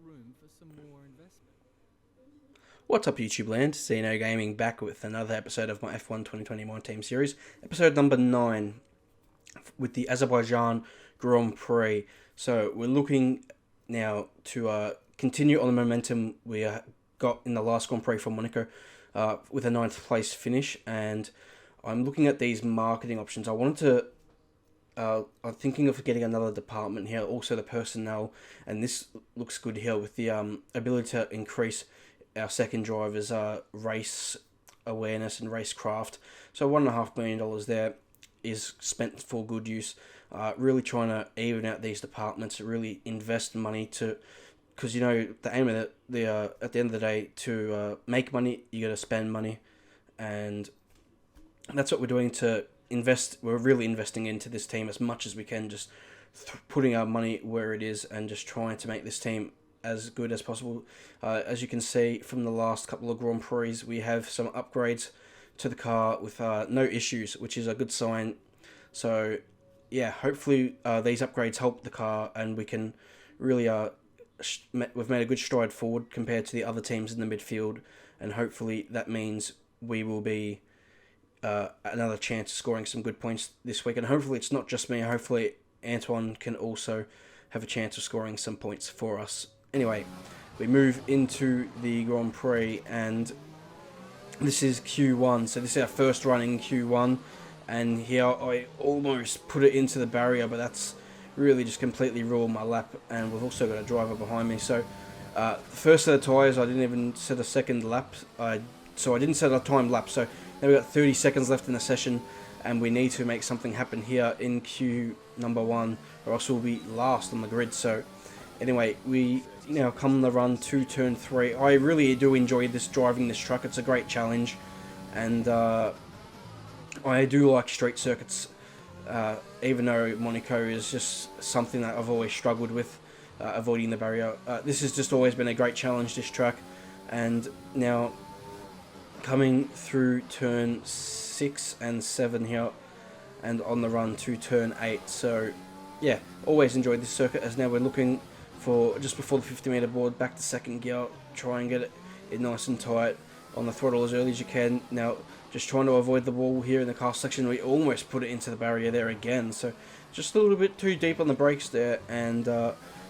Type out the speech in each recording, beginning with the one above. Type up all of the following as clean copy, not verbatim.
room for some more investment. What's up, YouTube land? Zeno Gaming back with another episode of my F1 2020 My Team series, episode number 9 with the Azerbaijan Grand Prix. So we're looking now to continue on the momentum we got in the last Grand Prix from Monaco with a 9th place finish, and I'm looking at these marketing options. I wanted to I'm thinking of getting another department here, also the personnel, and this looks good here with the ability to increase our second driver's race awareness and racecraft. So $1.5 million there is spent for good use. Really trying to even out these departments, really invest money to, because you know the aim of it, at the end of the day, to make money, you got to spend money, and that's what we're doing to invest. We're really investing into this team as much as we can, just putting our money where it is and just trying to make this team as good as possible. As you can see from the last couple of Grand Prix, we have some upgrades to the car with no issues, which is a good sign. So yeah, hopefully these upgrades help the car and we can really we've made a good stride forward compared to the other teams in the midfield, and hopefully that means we will be another chance of scoring some good points this week. And hopefully it's not just me, hopefully Antoine can also have a chance of scoring some points for us. Anyway, we move into the Grand Prix, and this is Q1, so this is our first run in Q1, and here I almost put it into the barrier, but that's really just completely ruined my lap, and we've also got a driver behind me. So first set of tyres, I didn't even set a second lap, so I didn't set a time lap, so now we've got 30 seconds left in the session, and we need to make something happen here in Q number 1, or else we'll be last on the grid. So anyway, we now come the run to turn 3. I really do enjoy driving this truck. It's a great challenge, and I do like street circuits, even though Monaco is just something that I've always struggled with, avoiding the barrier. This has just always been a great challenge, this track, and now coming through turn 6 and 7 here, and on the run to turn 8. So yeah, always enjoyed this circuit, as now we're looking for just before the 50-meter board, back to second gear, try and get it nice and tight on the throttle as early as you can. Now just trying to avoid the wall here in the car section. We almost put it into the barrier there again, so just a little bit too deep on the brakes there. And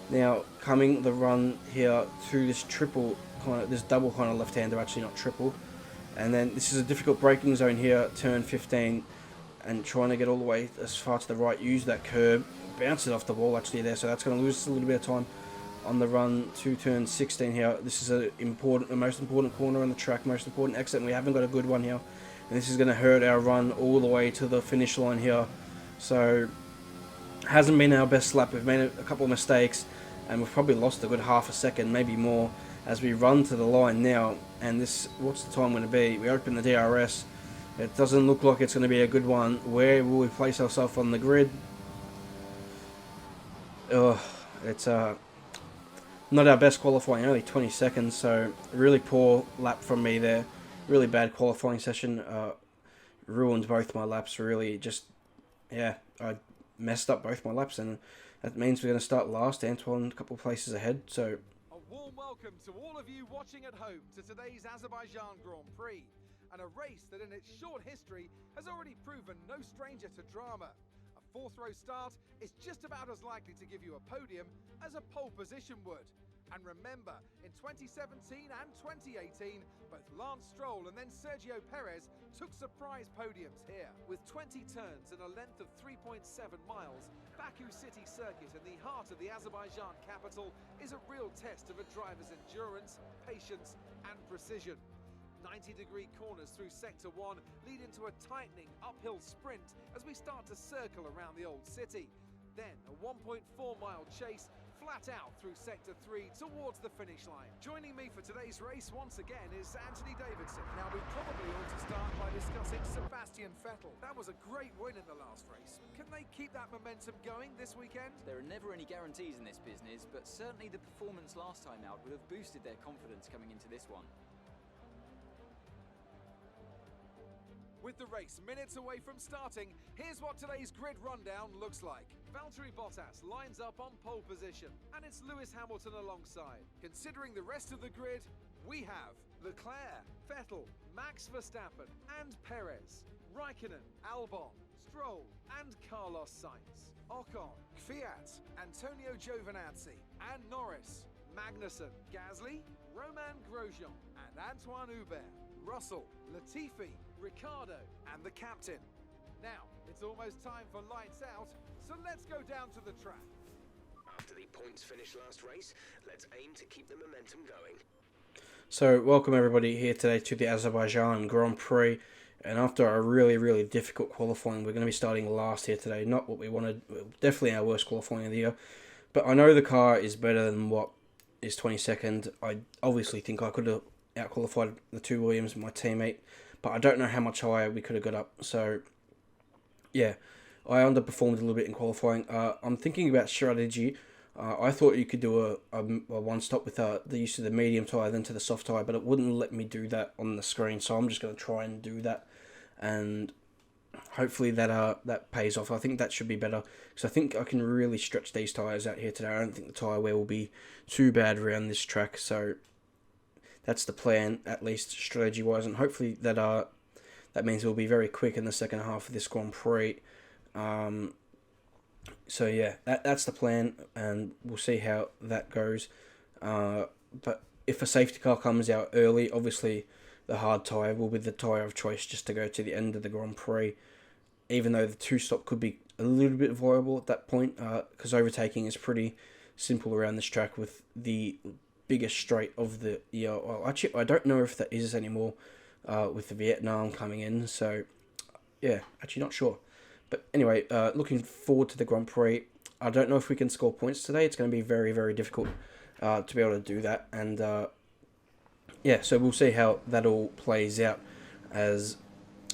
now coming the run here through this this double kind of left-hander, actually not triple, and then this is a difficult braking zone here, turn 15, and trying to get all the way as far to the right, use that curb, bounce it off the wall actually there, so that's going to lose us a little bit of time on the run to turn 16 here. This is the most important corner on the track, most important exit, and we haven't got a good one here, and this is going to hurt our run all the way to the finish line here. So hasn't been our best lap. We've made a couple of mistakes, and we've probably lost a good half a second, maybe more, as we run to the line now. And this, what's the time going to be? We open the DRS. It doesn't look like it's going to be a good one. Where will we place ourselves on the grid? It's not our best qualifying, only 20 seconds, so really poor lap from me there. Really bad qualifying session. Ruined both my laps, really. Just, yeah, I messed up both my laps, and that means we're going to start last. Antoine a couple of places ahead, so a warm welcome to all of you watching at home to today's Azerbaijan Grand Prix, and a race that in its short history has already proven no stranger to drama. A fourth row start is just about as likely to give you a podium as a pole position would. And remember, in 2017 and 2018, both Lance Stroll and then Sergio Perez took surprise podiums here. With 20 turns and a length of 3.7 miles, Baku City Circuit in the heart of the Azerbaijan capital is a real test of a driver's endurance, patience and precision. 90-degree corners through Sector 1 lead into a tightening uphill sprint as we start to circle around the old city. Then a 1.4-mile chase flat out through Sector 3 towards the finish line. Joining me for today's race once again is Anthony Davidson. Now we probably ought to start by discussing Sebastian Vettel. That was a great win in the last race. Can they keep that momentum going this weekend? There are never any guarantees in this business, but certainly the performance last time out would have boosted their confidence coming into this one. With the race minutes away from starting, here's what today's grid rundown looks like. Valtteri Bottas lines up on pole position, and it's Lewis Hamilton alongside. Considering the rest of the grid, we have Leclerc, Vettel, Max Verstappen, and Perez, Raikkonen, Albon, Stroll, and Carlos Sainz, Ocon, Kvyat, Antonio Giovinazzi, and Norris, Magnussen, Gasly, Romain Grosjean, and Antoine Hubert, Russell, Latifi, Ricciardo, and the captain. Now, it's almost time for lights out, so let's go down to the track. After the points finish last race, let's aim to keep the momentum going. So, welcome everybody here today to the Azerbaijan Grand Prix. And after a really difficult qualifying, we're going to be starting last here today. Not what we wanted, definitely our worst qualifying of the year. But I know the car is better than what is 22nd. I obviously think I could have out-qualified the two Williams, my teammate. But I don't know how much higher we could have got up. So, yeah, I underperformed a little bit in qualifying. I'm thinking about strategy. I thought you could do a one-stop with the use of the medium tyre then to the soft tyre, but it wouldn't let me do that on the screen. So I'm just going to try and do that. And hopefully that pays off. I think that should be better because I think I can really stretch these tyres out here today. I don't think the tyre wear will be too bad around this track. So that's the plan, at least strategy-wise, and hopefully that means it will be very quick in the second half of this Grand Prix. So yeah, that's the plan, and we'll see how that goes. But if a safety car comes out early, obviously the hard tyre will be the tyre of choice just to go to the end of the Grand Prix, even though the two-stop could be a little bit viable at that point, because overtaking is pretty simple around this track with the biggest straight of the year. Well, actually, I don't know if that is anymore with the Vietnam coming in, so yeah, actually not sure. But anyway, looking forward to the Grand Prix. I don't know if we can score points today. It's going to be very difficult to be able to do that. And yeah, so we'll see how that all plays out as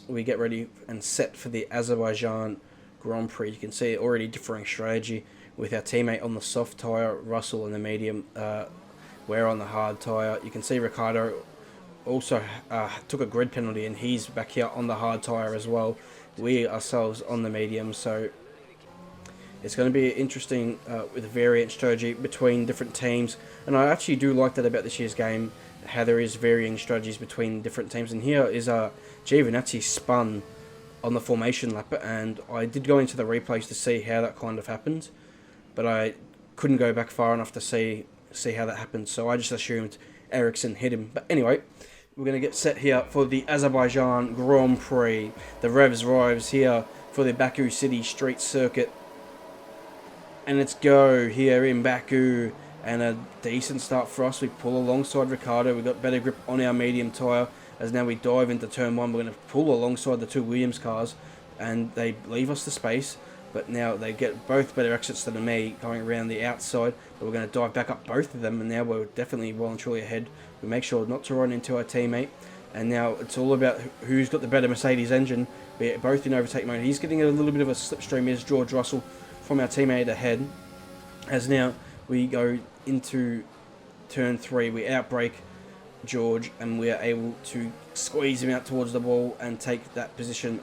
we get ready and set for the Azerbaijan Grand Prix. You can see already differing strategy with our teammate on the soft tyre, Russell on the medium, we're on the hard tyre. You can see Ricciardo also took a grid penalty and he's back here on the hard tyre as well. We ourselves on the medium, so it's going to be interesting with a variant strategy between different teams. And I actually do like that about this year's game, how there is varying strategies between different teams. And here is Giovinazzi spun on the formation lap, and I did go into the replays to see how that kind of happened, but I couldn't go back far enough to see how that happened, so I just assumed Ericsson hit him. But anyway, we're going to get set here for the Azerbaijan Grand Prix. The Revs arrives here for the Baku City Street Circuit. And let's go here in Baku. And a decent start for us. We pull alongside Ricciardo. We've got better grip on our medium tyre. As now we dive into turn one, we're going to pull alongside the two Williams cars. And they leave us the space. But now they get both better exits than me going around the outside. But we're going to dive back up both of them. And now we're definitely well and truly ahead. We make sure not to run into our teammate. And now it's all about who's got the better Mercedes engine. We're both in overtake mode. He's getting a little bit of a slipstream as George Russell from our teammate ahead. As now we go into turn 3, we outbrake George and we are able to squeeze him out towards the wall and take that position.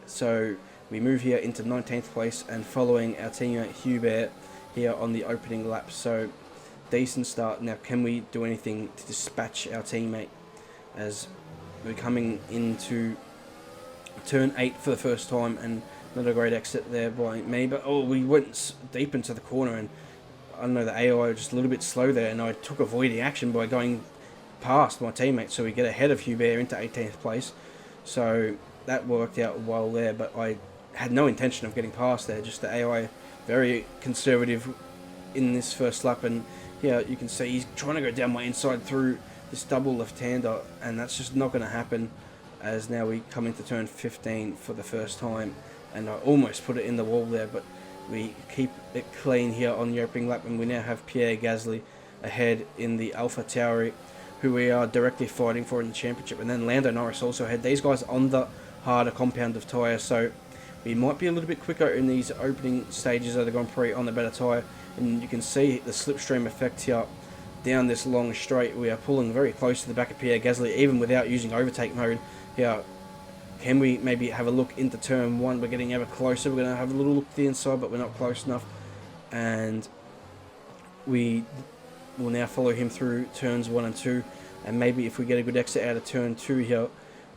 So we move here into 19th place and following our teammate Hubert here on the opening lap. So decent start. Now can we do anything to dispatch our teammate as we're coming into turn 8 for the first time, and not a great exit there by me, but we went deep into the corner and I don't know, the AI was just a little bit slow there, and I took avoiding action by going past my teammate, so we get ahead of Hubert into 18th place. So that worked out well there, but I had no intention of getting past there. Just the AI very conservative in this first lap, and yeah, you can see he's trying to go down my inside through this double left-hander, and that's just not going to happen. As now we come into turn 15 for the first time, and I almost put it in the wall there, but we keep it clean here on the opening lap, and we now have Pierre Gasly ahead in the Alpha Tauri, who we are directly fighting for in the championship, and then Lando Norris also ahead. These guys on the harder compound of tyre, so we might be a little bit quicker in these opening stages of the Grand Prix on the better tyre, and you can see the slipstream effect here down this long straight. We are pulling very close to the back of Pierre Gasly, even without using overtake mode. Here Can we maybe have a look into turn 1? We're getting ever closer. We're going to have a little look to the inside, but we're not close enough. And we will now follow him through turns 1 and 2. And maybe if we get a good exit out of turn 2 here,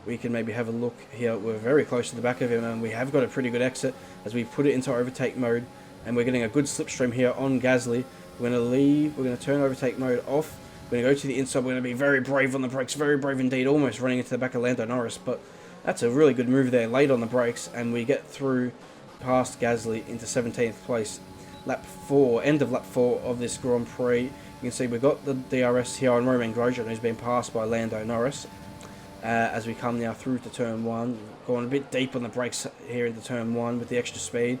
we can maybe have a look here. We're very close to the back of him, and we have got a pretty good exit as we put it into overtake mode. And we're getting a good slipstream here on Gasly. We're going to leave. We're going to turn overtake mode off. We're going to go to the inside. We're going to be very brave on the brakes. Very brave indeed. Almost running into the back of Lando Norris. But that's a really good move there. Late on the brakes. And we get through past Gasly into 17th place. Lap 4. End of lap 4 of this Grand Prix. You can see we've got the DRS here on Romain Grosjean, who's been passed by Lando Norris. As we come now through to turn 1. Going a bit deep on the brakes here into turn 1 with the extra speed.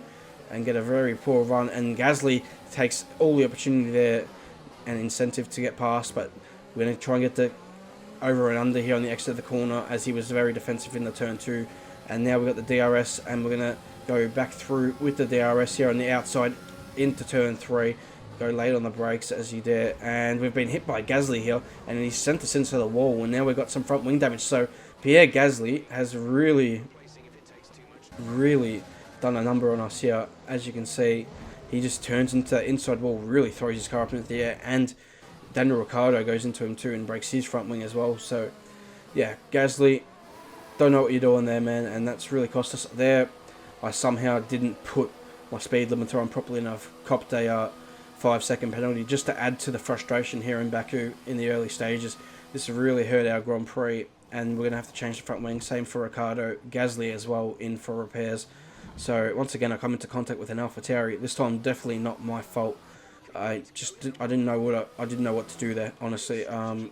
And get a very poor run. And Gasly takes all the opportunity there and incentive to get past, but we're going to try and get the over and under here on the exit of the corner, as he was very defensive in the turn 2. And now we've got the DRS, and we're going to go back through with the DRS here on the outside into turn 3. Go late on the brakes as you dare, and we've been hit by Gasly here, and he sent us into the wall, and now we've got some front wing damage. So Pierre Gasly has really done a number on us here. As you can see, he just turns into that inside wall, really throws his car up into the air, and Daniel Ricciardo goes into him too and breaks his front wing as well. So yeah, Gasly, don't know what you're doing there, man, and that's really cost us. There, I somehow didn't put my speed limiter on properly enough, copped a 5-second penalty just to add to the frustration here in Baku in the early stages. This really hurt our Grand Prix, and we're going to have to change the front wing. Same for Ricciardo. Gasly as well in for repairs. So once again, I come into contact with an AlphaTauri. This time, definitely not my fault. I didn't know what to do there. Honestly, I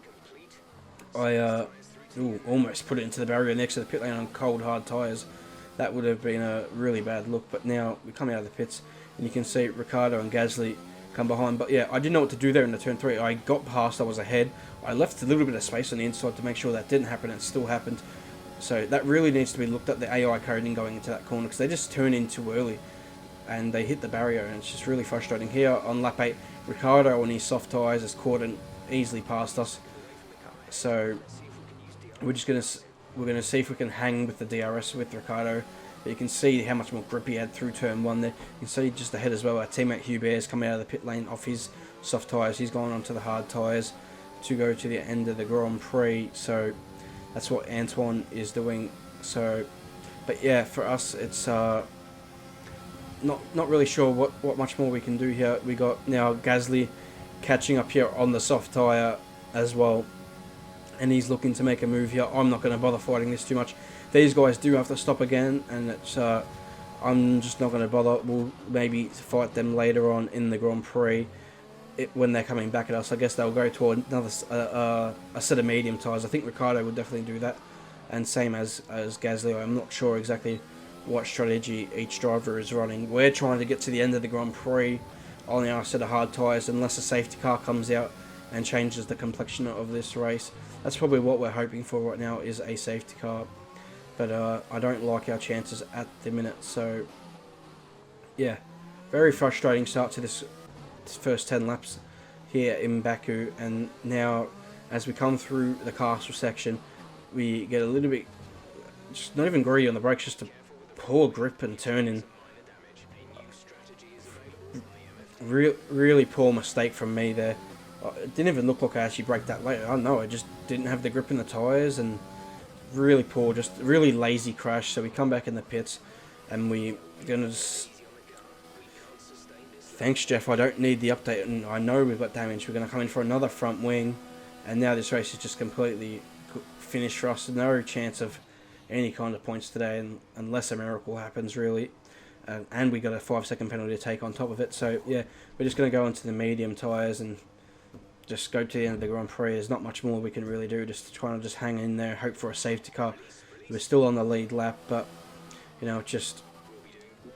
almost put it into the barrier next to the pit lane on cold hard tyres. That would have been a really bad look. But now we come out of the pits, and you can see Ricciardo and Gasly come behind. But yeah, I didn't know what to do there in the turn 3. I got past. I was ahead. I left a little bit of space on the inside to make sure that didn't happen. It still happened. So that really needs to be looked at, the AI coding going into that corner, because they just turn in too early and they hit the barrier, and it's just really frustrating. Here on lap 8, Ricciardo on his soft tyres has caught and easily passed us. So we're gonna see if we can hang with the DRS with Ricciardo. But you can see how much more grip he had through turn 1 there. You can see just ahead as well, our teammate Hubert's coming out of the pit lane off his soft tyres. He's gone onto the hard tyres to go to the end of the Grand Prix. So that's what Antoine is doing. So, but yeah, for us, it's not really sure what much more we can do here. We got now Gasly catching up here on the soft tyre as well, and he's looking to make a move here. I'm not going to bother fighting this too much. These guys do have to stop again, and it's I'm just not going to bother. We'll maybe fight them later on in the Grand Prix. When they're coming back at us, I guess they'll go to another a set of medium tyres. I think Ricciardo would definitely do that, and same as Gasly. I'm not sure exactly what strategy each driver is running. We're trying to get to the end of the Grand Prix on our set of hard tyres, unless a safety car comes out and changes the complexion of this race. That's probably what we're hoping for right now, is a safety car. But I don't like our chances at the minute. So yeah, very frustrating start to this first 10 laps here in Baku. And now as we come through the castle section, we get a little bit, just not even greedy on the brakes, just a poor grip and turning. Really poor mistake from me there. It didn't even look like I actually braked that late. I don't know, I just didn't have the grip in the tyres, and really poor, just really lazy crash. So we come back in the pits, and we're gonna just, thanks Jeff, I don't need the update, and I know we've got damage. We're gonna come in for another front wing, and now this race is just completely finished for us. No chance of any kind of points today, unless a miracle happens really. And we got a 5-second penalty to take on top of it. So yeah, we're just going to go into the medium tyres and just go to the end of the Grand Prix. There's not much more we can really do, just trying to just hang in there, hope for a safety car. We're still on the lead lap, but you know, just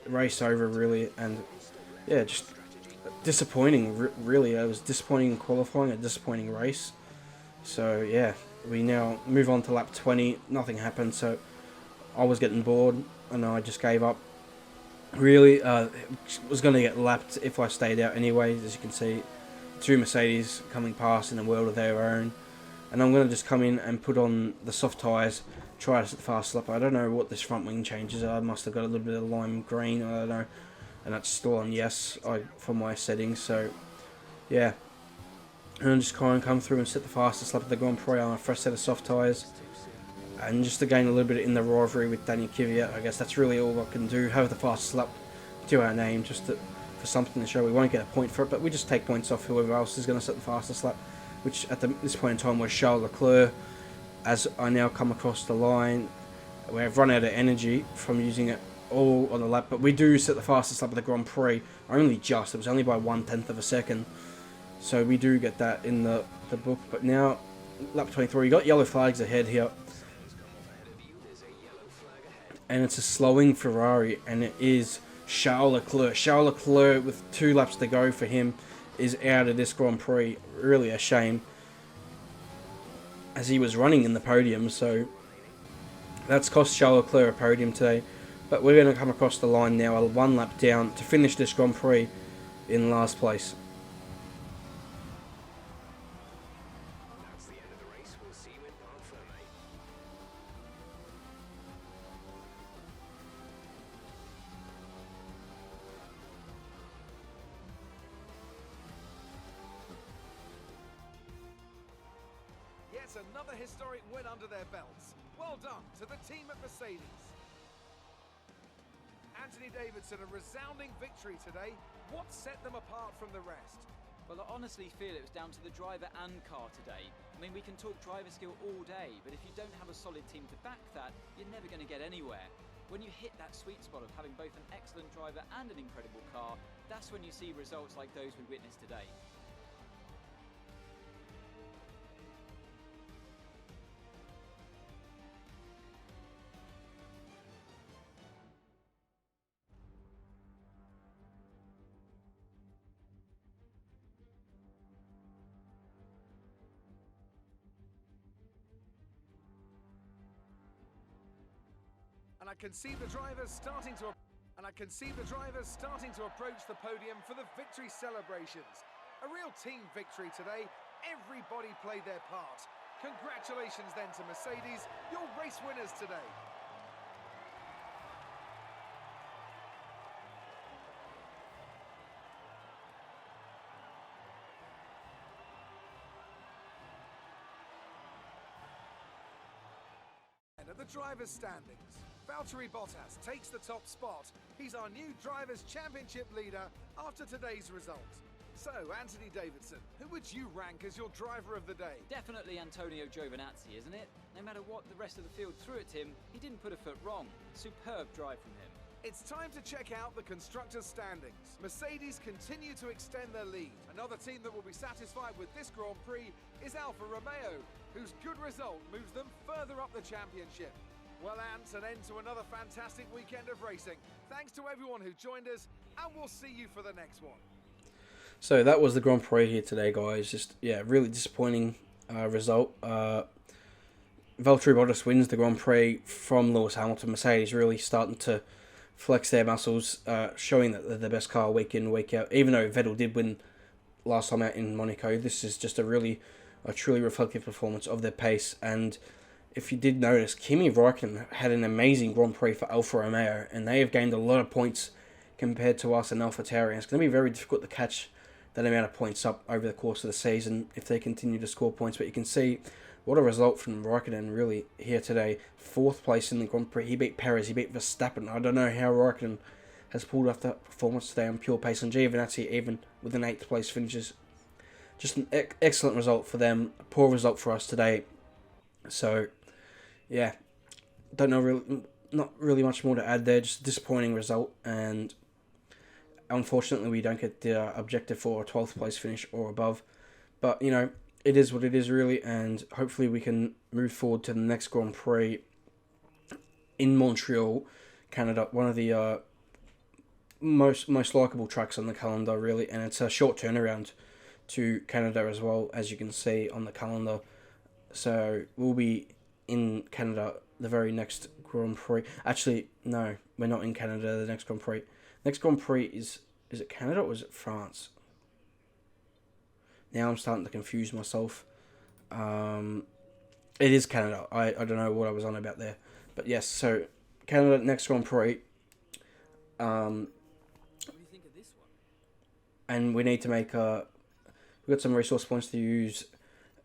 race over really. And yeah, just disappointing really. It was disappointing in qualifying, a disappointing race. So yeah, we now move on to lap 20. Nothing happened, so I was getting bored and I just gave up. Really, was going to get lapped if I stayed out anyway. As you can see, 2 Mercedes coming past in a world of their own, and I'm going to just come in and put on the soft tyres, try to set the fastest lap. I don't know what this front wing changes. I must have got a little bit of lime green. I don't know. And that's still on yes for my settings. So, yeah. And just try and come through and set the fastest lap of the Grand Prix on a fresh set of soft tyres. And just to gain a little bit in the rivalry with Daniel Kvyat. I guess that's really all I can do. Have the fastest lap to our name, just for something to show. We won't get a point for it, but we just take points off whoever else is going to set the fastest lap, which at this point in time was Charles Leclerc. As I now come across the line, we've run out of energy from using it all on the lap, but we do set the fastest lap of the Grand Prix, only just. It was only by 1/10 of a second, so we do get that in the book. But now, lap 23, you got yellow flags ahead here, and it's a slowing Ferrari, and it is Charles Leclerc. Charles Leclerc, with 2 laps to go for him, is out of this Grand Prix. Really a shame, as he was running in the podium. So that's cost Charles Leclerc a podium today. But we're going to come across the line now, 1 lap down, to finish this Grand Prix in last place. That's the end of the race. We'll see you in Parc Fermé. Yet another historic win under their belts. Well done to the team at Mercedes. Anthony Davidson, a resounding victory today. What set them apart from the rest? Well, I honestly feel it was down to the driver and car today. I mean, we can talk driver skill all day, but if you don't have a solid team to back that, you're never going to get anywhere. When you hit that sweet spot of having both an excellent driver and an incredible car, that's when you see results like those we witnessed today. And I can see the drivers starting to approach the podium for the victory celebrations. A real team victory today. Everybody played their part. Congratulations then to Mercedes, your race winners today. And at the drivers' standings, Valtteri Bottas takes the top spot. He's our new Drivers' Championship leader after today's result. So, Anthony Davidson, who would you rank as your driver of the day? Definitely Antonio Giovinazzi, isn't it? No matter what the rest of the field threw at him, he didn't put a foot wrong. Superb drive from him. It's time to check out the constructors' standings. Mercedes continue to extend their lead. Another team that will be satisfied with this Grand Prix is Alfa Romeo, whose good result moves them further up the championship. Well, Ant, an end to another fantastic weekend of racing. Thanks to everyone who joined us, and we'll see you for the next one. So that was the Grand Prix here today, guys. Just, yeah, really disappointing result. Valtteri Bottas wins the Grand Prix from Lewis Hamilton. Mercedes really starting to flex their muscles, showing that they're the best car week in, week out. Even though Vettel did win last time out in Monaco, this is just a truly reflective performance of their pace. And if you did notice, Kimi Räikkönen had an amazing Grand Prix for Alfa Romeo, and they have gained a lot of points compared to us and AlphaTauri. And it's going to be very difficult to catch that amount of points up over the course of the season if they continue to score points. But you can see what a result from Räikkönen really here today. 4th place in the Grand Prix. He beat Perez, he beat Verstappen. I don't know how Räikkönen has pulled off that performance today on pure pace. And Giovinazzi, even with an 8th place finishes. Just an excellent result for them. A poor result for us today. So, yeah, not really much more to add there. Just a disappointing result, and unfortunately we don't get the objective for a 12th place finish or above. But, you know, it is what it is really, and hopefully we can move forward to the next Grand Prix in Montreal, Canada. One of the most likeable tracks on the calendar, really, and it's a short turnaround to Canada as well, as you can see on the calendar. So we'll be in Canada the very next Grand Prix. Actually, no, we're not in Canada the next Grand Prix. Next Grand Prix is it Canada or is it France? Now I'm starting to confuse myself. It is Canada. I don't know what I was on about there. But yes, so Canada next Grand Prix. What do you think of this one? And we need to make we've got some resource points to use,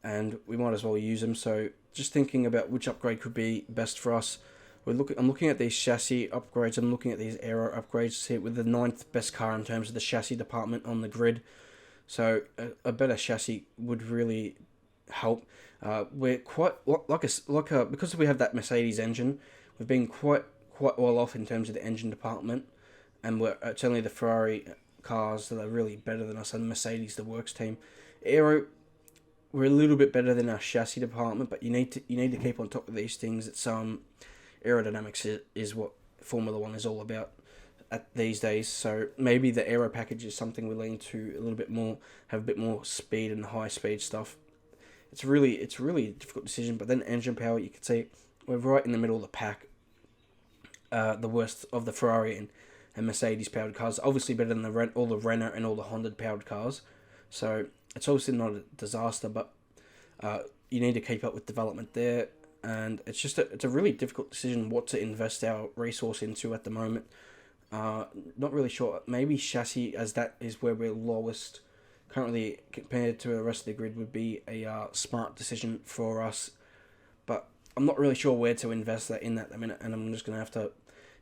and we might as well use them. So just thinking about which upgrade could be best for us. I'm looking at these chassis upgrades. I'm looking at these aero upgrades here with the 9th best car in terms of the chassis department on the grid. So a better chassis would really help. We're quite because we have that Mercedes engine. We've been quite well off in terms of the engine department, and it's only the Ferrari cars that are really better than us, and Mercedes, the works team. Aero, we're a little bit better than our chassis department, but you need to keep on top of these things. It's aerodynamics is what Formula One is all about at these days. So maybe the aero package is something we lean to a little bit more, have a bit more speed and high speed stuff. It's really a difficult decision. But then engine power, you can see we're right in the middle of the pack. The worst of the Ferrari and Mercedes powered cars, obviously better than all the Renault and all the Honda powered cars. So it's obviously not a disaster, but you need to keep up with development there. And it's a really difficult decision what to invest our resource into at the moment. Not really sure. Maybe chassis, as that is where we're lowest currently compared to the rest of the grid, would be a smart decision for us. But I'm not really sure where to invest that in at the minute, and I'm just going to have to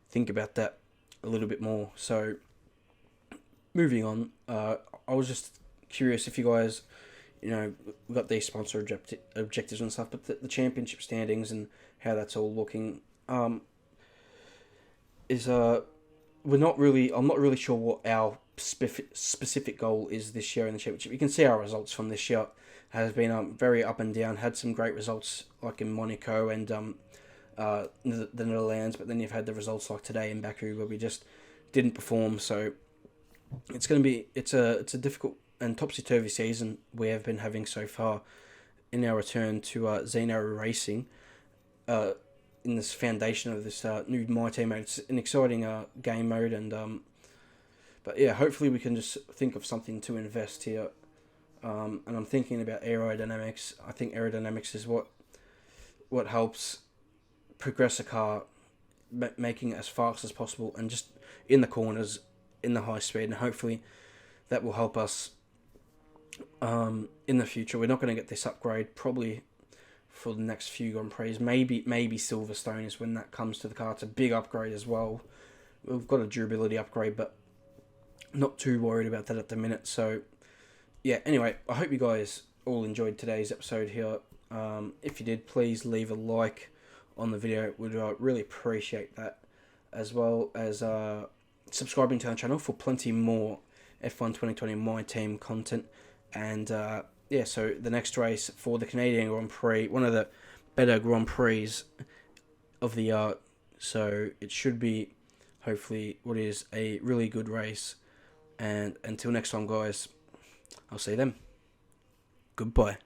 think about that a little bit more. So moving on, I was just curious if you guys, we've got these sponsor objectives and stuff, but the championship standings and how that's all looking I'm not really sure what our specific goal is this year in the championship. You can see our results from this year has been very up and down. Had some great results like in Monaco and the Netherlands, but then you've had the results like today in Baku where we just didn't perform. So it's a difficult and topsy-turvy season we have been having so far in our return to Zeno Racing in this foundation of this new My Team mode. It's an exciting game mode, and but yeah, hopefully we can just think of something to invest here. And I'm thinking about aerodynamics. I think aerodynamics is what helps progress a car, making it as fast as possible and just in the corners, in the high speed, and hopefully that will help us in the future. We're not going to get this upgrade probably for the next few Grand Prix. Maybe Silverstone is when that comes to the car. It's a big upgrade as well. We've got a durability upgrade, but not too worried about that at the minute. So yeah, anyway, I hope you guys all enjoyed today's episode here. If you did, please leave a like on the video. Would really appreciate that, as well as subscribing to our channel for plenty more F1 2020 My Team content. And yeah, so the next race for the Canadian Grand Prix, one of the better Grand Prix of the year. So it should be hopefully what is a really good race. And until next time, guys, I'll see them. Goodbye.